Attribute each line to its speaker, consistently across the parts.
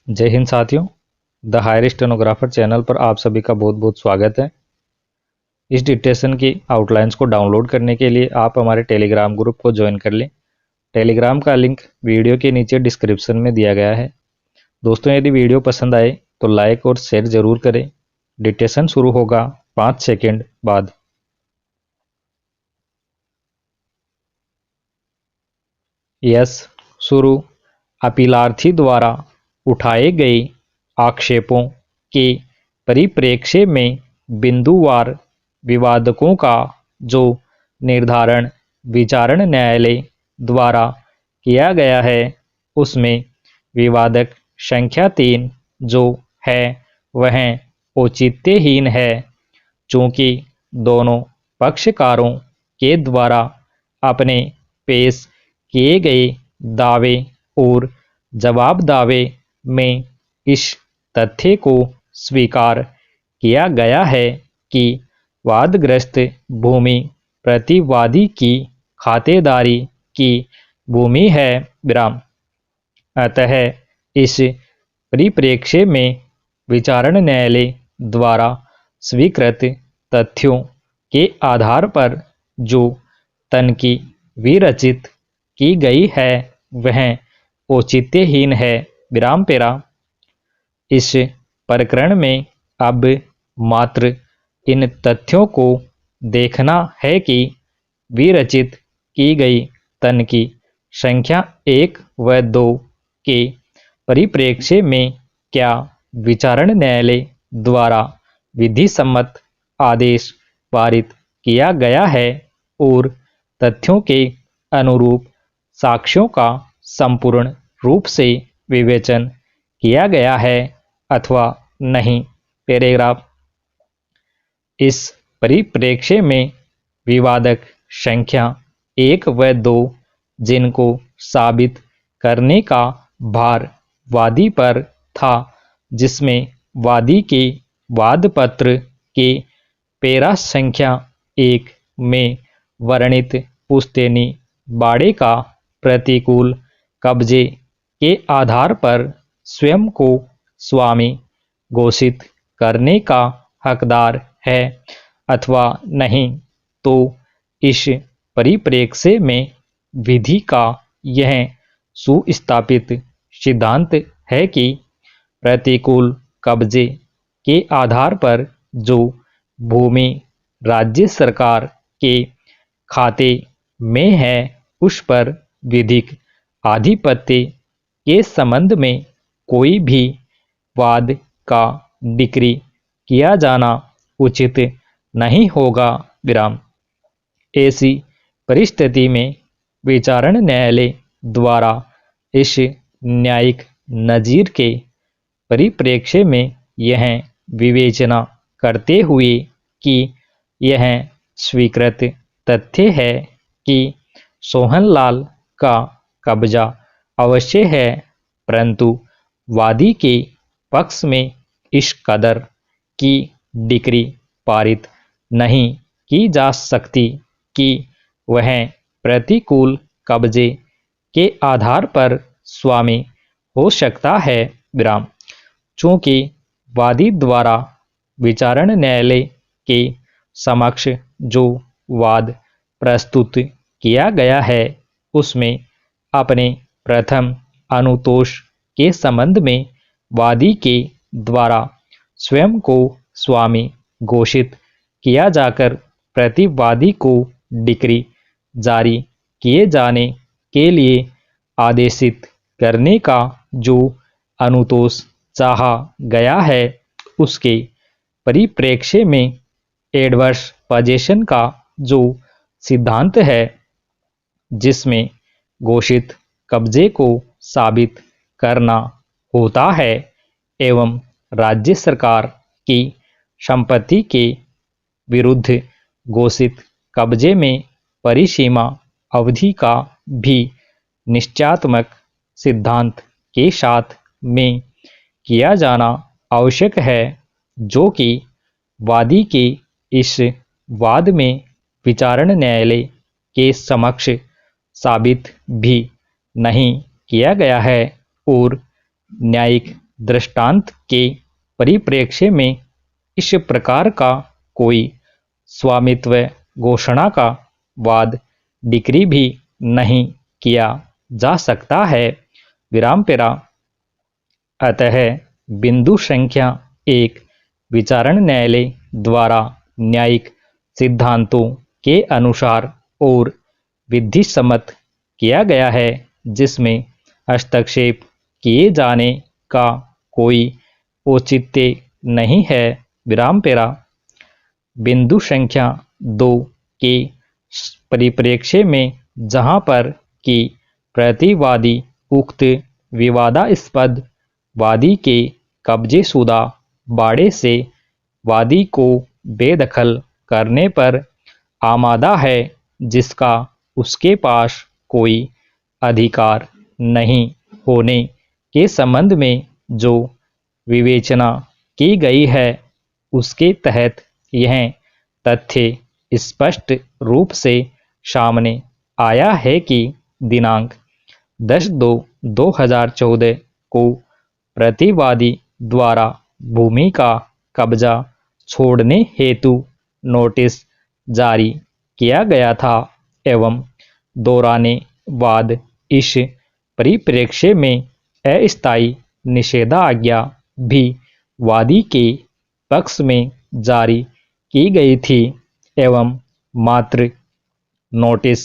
Speaker 1: जय हिंद साथियों। The higher stenographer channel पर आप सभी का बहुत बहुत स्वागत है। इस डिक्टेशन की आउटलाइंस को डाउनलोड करने के लिए आप हमारे टेलीग्राम ग्रुप को ज्वाइन कर लें। टेलीग्राम का लिंक वीडियो के नीचे डिस्क्रिप्शन में दिया गया है। दोस्तों, यदि वीडियो पसंद आए तो लाइक और शेयर जरूर करें। डिक्टेशन शुरू होगा 5 सेकेंड बाद। यस, शुरू। अपीलार्थी द्वारा उठाए गए आक्षेपों के परिप्रेक्ष्य में बिंदुवार विवादकों का जो निर्धारण विचारण न्यायालय द्वारा किया गया है, उसमें विवादक संख्या 3 जो है वह औचित्यहीन है, चूंकि दोनों पक्षकारों के द्वारा अपने पेश किए गए दावे और जवाब दावे में इस तथ्य को स्वीकार किया गया है कि वादग्रस्त भूमि प्रतिवादी की खातेदारी की भूमि है विराम। अतः इस परिप्रेक्ष्य में विचारण न्यायालय द्वारा स्वीकृत तथ्यों के आधार पर जो तनकी विरचित की गई है वह औचित्यहीन है विराम पेरा। इस प्रकरण में अब मात्र इन तथ्यों को देखना है कि विरचित की गई तनकी संख्या 1 व 2 के परिप्रेक्ष्य में क्या विचारण न्यायालय द्वारा विधि सम्मत आदेश पारित किया गया है और तथ्यों के अनुरूप साक्ष्यों का संपूर्ण रूप से विवेचन किया गया है अथवा नहीं। पैराग्राफ। इस परिप्रेक्ष्य में विवादक संख्या 1 व 2 जिनको साबित करने का भार वादी पर था, जिसमें वादी के वादपत्र के पैरा संख्या 1 में वर्णित पुश्तैनी बाड़े का प्रतिकूल कब्जे के आधार पर स्वयं को स्वामी घोषित करने का हकदार है अथवा नहीं, तो इस परिप्रेक्ष्य में विधि का यह सुस्थापित सिद्धांत है कि प्रतिकूल कब्जे के आधार पर जो भूमि राज्य सरकार के खाते में है उस पर विधिक आधिपत्य के संबंध में कोई भी वाद का डिक्री किया जाना उचित नहीं होगा विराम। ऐसी परिस्थिति में विचारण न्यायालय द्वारा इस न्यायिक नजीर के परिप्रेक्ष्य में यह विवेचना करते हुए कि यह स्वीकृत तथ्य है कि सोहनलाल का कब्जा अवश्य है, परंतु वादी के पक्ष में इस कदर की डिक्री पारित नहीं की जा सकती कि वह प्रतिकूल कब्जे के आधार पर स्वामी हो सकता है विराम। चूंकि वादी द्वारा विचारण न्यायालय के समक्ष जो वाद प्रस्तुत किया गया है उसमें अपने प्रथम अनुतोष के संबंध में वादी के द्वारा स्वयं को स्वामी घोषित किया जाकर प्रतिवादी को डिक्री जारी किए जाने के लिए आदेशित करने का जो अनुतोष चाहा गया है उसके परिप्रेक्ष्य में एडवर्स पोजीशन का जो सिद्धांत है, जिसमें घोषित कब्जे को साबित करना होता है एवं राज्य सरकार की संपत्ति के विरुद्ध घोषित कब्जे में परिसीमा अवधि का भी निश्चयात्मक सिद्धांत के साथ में किया जाना आवश्यक है, जो कि वादी के इस वाद में विचारण न्यायालय के समक्ष साबित भी नहीं किया गया है और न्यायिक दृष्टांत के परिप्रेक्ष्य में इस प्रकार का कोई स्वामित्व घोषणा का वाद डिक्री भी नहीं किया जा सकता है। विराम पेरा। अतः बिंदु संख्या 1 विचारण न्यायालय द्वारा न्यायिक सिद्धांतों के अनुसार और विधि सम्मत किया गया है, जिसमें हस्तक्षेप किए जाने का कोई औचित्य नहीं है। विराम पेरा। बिंदु संख्या 2 के परिप्रेक्ष्य में जहां पर कि प्रतिवादी उक्त विवादास्पद वादी के कब्जेशुदा बाड़े से वादी को बेदखल करने पर आमादा है, जिसका उसके पास कोई अधिकार नहीं होने के संबंध में जो विवेचना की गई है, उसके तहत यह तथ्य स्पष्ट रूप से सामने आया है कि दिनांक 10/2/2014 को प्रतिवादी द्वारा भूमि का कब्जा छोड़ने हेतु नोटिस जारी किया गया था एवं दौराने वाद इस परिप्रेक्ष्य में अस्थायी निषेधाज्ञा भी वादी के पक्ष में जारी की गई थी एवं मात्र नोटिस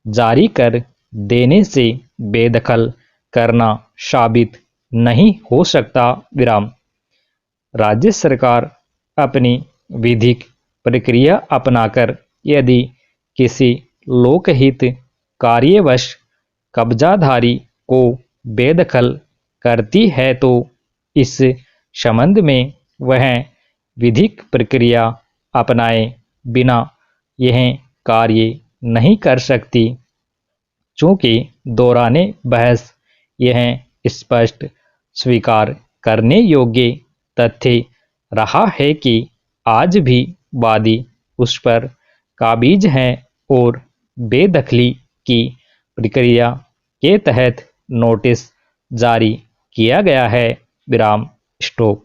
Speaker 1: जारी कर देने से बेदखल करना साबित नहीं हो सकता। विराम। राज्य सरकार अपनी विधिक प्रक्रिया अपनाकर यदि किसी लोकहित कार्यवश कब्जाधारी को बेदखल करती है तो इस संबंध में वह विधिक प्रक्रिया अपनाए बिना यह कार्य नहीं कर सकती, चूँकि दौराने बहस यह स्पष्ट स्वीकार करने योग्य तथ्य रहा है कि आज भी वादी उस पर काबिज हैं और बेदखली की प्रक्रिया के तहत नोटिस जारी किया गया है। विराम। स्टॉप।